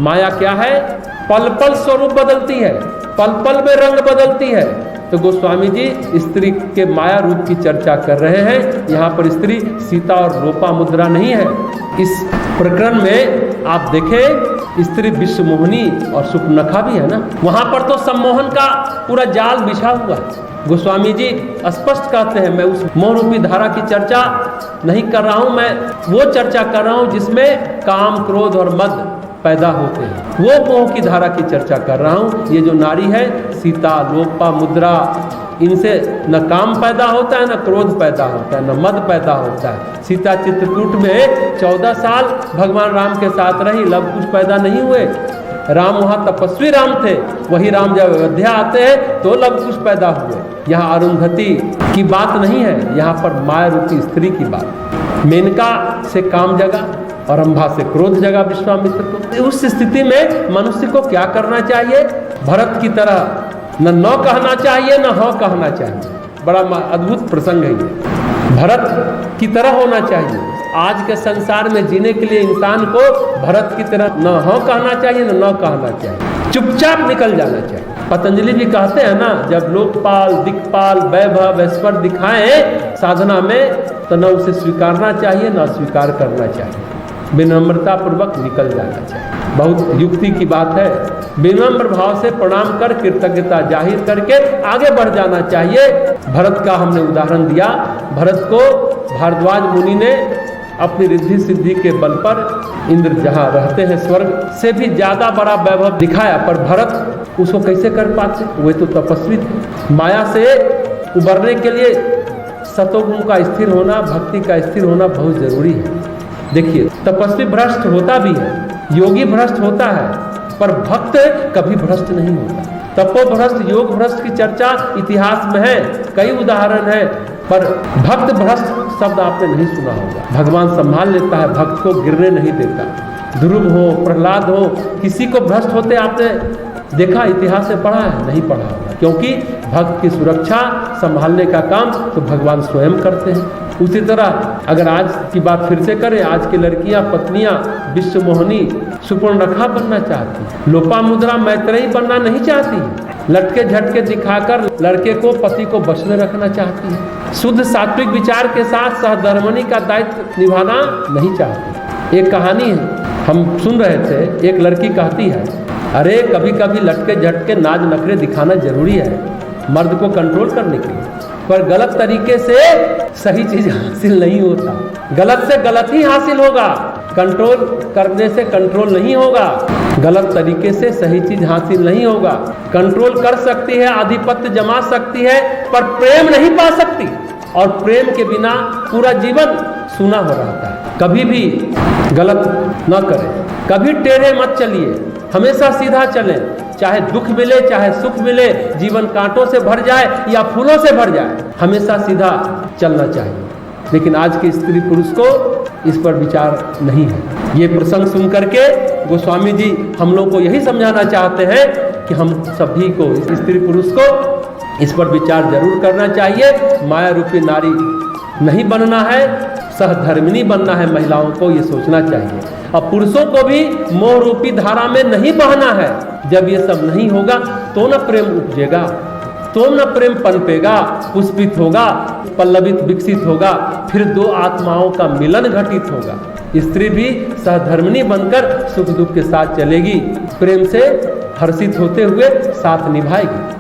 माया क्या है? पल पल स्वरूप बदलती है, पल पल में रंग बदलती है। तो गोस्वामी जी स्त्री के माया रूप की चर्चा कर रहे हैं। यहाँ पर स्त्री सीता और लोपामुद्रा नहीं है। इस प्रकरण में आप देखें स्त्री विश्वमोहिनी और सुपर्णखा भी है ना। वहाँ पर तो सम्मोहन का पूरा जाल बिछा हुआ है। गोस्वामी जी स्पष्ट कहते हैं, मैं उस मोह रूपी धारा की चर्चा नहीं कर रहा हूँ, मैं वो चर्चा कर रहा हूँ जिसमें काम, क्रोध और मद पैदा होते हैं। वो मोह की धारा की चर्चा कर रहा हूँ। ये जो नारी है सीता, लोपामुद्रा, इनसे न काम पैदा होता है, न क्रोध पैदा होता है, न मद पैदा होता है। सीता चित्रकूट में 14 साल भगवान राम के साथ रही, लव कुश पैदा नहीं हुए। राम वहाँ तपस्वी राम थे, वही राम जब अयोध्या आते हैं तो लव कुश पैदा हुए। यहाँ अरुंधति की बात नहीं है, यहाँ पर माया रूपी स्त्री की बात। मेनका से काम जगा और रंभा से क्रोध जगा विश्वामित्र को। उस स्थिति में मनुष्य को क्या करना चाहिए? भरत की तरह न कहना चाहिए, न हाँ कहना चाहिए। बड़ा अद्भुत प्रसंग है ये। भरत की तरह होना चाहिए। आज के संसार में जीने के लिए इंसान को भरत की तरह न हाँ कहना चाहिए, न कहना चाहिए, चुपचाप निकल जाना चाहिए। पतंजलि भी कहते हैं ना, जब लोकपाल, दिक्पाल, वैभव, ऐश्वर्य दिखाएं साधना में तो न उसे स्वीकारना चाहिए, न स्वीकार करना चाहिए। विनम्रता पूर्वक निकल जाना चाहिए। बहुत युक्ति की बात है। विनम्र भाव से प्रणाम कर कृतज्ञता जाहिर करके आगे बढ़ जाना चाहिए। भरत का हमने उदाहरण दिया। भरत को भारद्वाज मुनि ने अपनी रिद्धि सिद्धि के बल पर इंद्र जहाँ रहते हैं स्वर्ग से भी ज्यादा बड़ा वैभव दिखाया, पर भरत उसको कैसे कर पाते? वे तो तपस्वी थे। माया से उबरने के लिए सतोगुण का स्थिर होना, भक्ति का स्थिर होना बहुत जरूरी है। देखिए, तपस्वी भ्रष्ट होता भी है, योगी भ्रष्ट होता है, पर भक्त कभी भ्रष्ट नहीं होता। तपो भ्रष्ट, योग भ्रष्ट की चर्चा इतिहास में है, कई उदाहरण है, पर भक्त भ्रष्ट शब्द आपने नहीं सुना होगा। भगवान संभाल लेता है, भक्त को गिरने नहीं देता। ध्रुव हो, प्रहलाद हो, किसी को भ्रष्ट होते आपने देखा, इतिहास से पढ़ा है? नहीं पढ़ा होगा, क्योंकि भक्त की सुरक्षा संभालने का काम तो भगवान स्वयं करते हैं। उसी तरह अगर आज की बात फिर से करें, आज की लड़कियां, पत्नियां विश्वमोहिनी, सुपर्णखा बनना चाहती, लोपामुद्रा, मैत्रेयी बनना नहीं चाहती। लटके झटके दिखाकर लड़के को, पति को बस में रखना चाहती है। शुद्ध सात्विक विचार के साथ सहधर्मिणी का दायित्व निभाना नहीं चाहती। एक कहानी है, हम सुन रहे थे। एक लड़की कहती है, अरे कभी कभी लटके झटके नाज नखरे दिखाना जरूरी है मर्द को कंट्रोल करने के लिए, पर गलत तरीके से सही चीज हासिल नहीं होता। गलत से गलत ही हासिल होगा, कंट्रोल करने से कंट्रोल नहीं होगा। गलत तरीके से सही चीज हासिल नहीं होगा। कंट्रोल कर सकती है, आधिपत्य जमा सकती है, पर प्रेम नहीं पा सकती। और प्रेम के बिना पूरा जीवन सूना हो रहता है। कभी भी गलत न करें, कभी टेढ़े मत चलिए, हमेशा सीधा चलें। चाहे दुख मिले, चाहे सुख मिले, जीवन कांटों से भर जाए या फूलों से भर जाए, हमेशा सीधा चलना चाहिए। लेकिन आज के स्त्री पुरुष को इस पर विचार नहीं है। ये प्रसंग सुन करके गोस्वामी जी हम लोग को यही समझाना चाहते हैं कि हम सभी को, स्त्री पुरुष को इस पर विचार जरूर करना चाहिए। माया रूपी नारी नहीं बनना है, सहधर्मिणी बनना है। महिलाओं को ये सोचना चाहिए। और पुरुषों को भी मोह रूपी धारा में नहीं बहना है। जब ये सब नहीं होगा तो न प्रेम उपजेगा, तो न प्रेम पनपेगा, पुष्पित होगा, पल्लवित विकसित होगा, फिर दो आत्माओं का मिलन घटित होगा। स्त्री भी सहधर्मिणी बनकर सुख दुख के साथ चलेगी, प्रेम से हर्षित होते हुए साथ निभाएगी।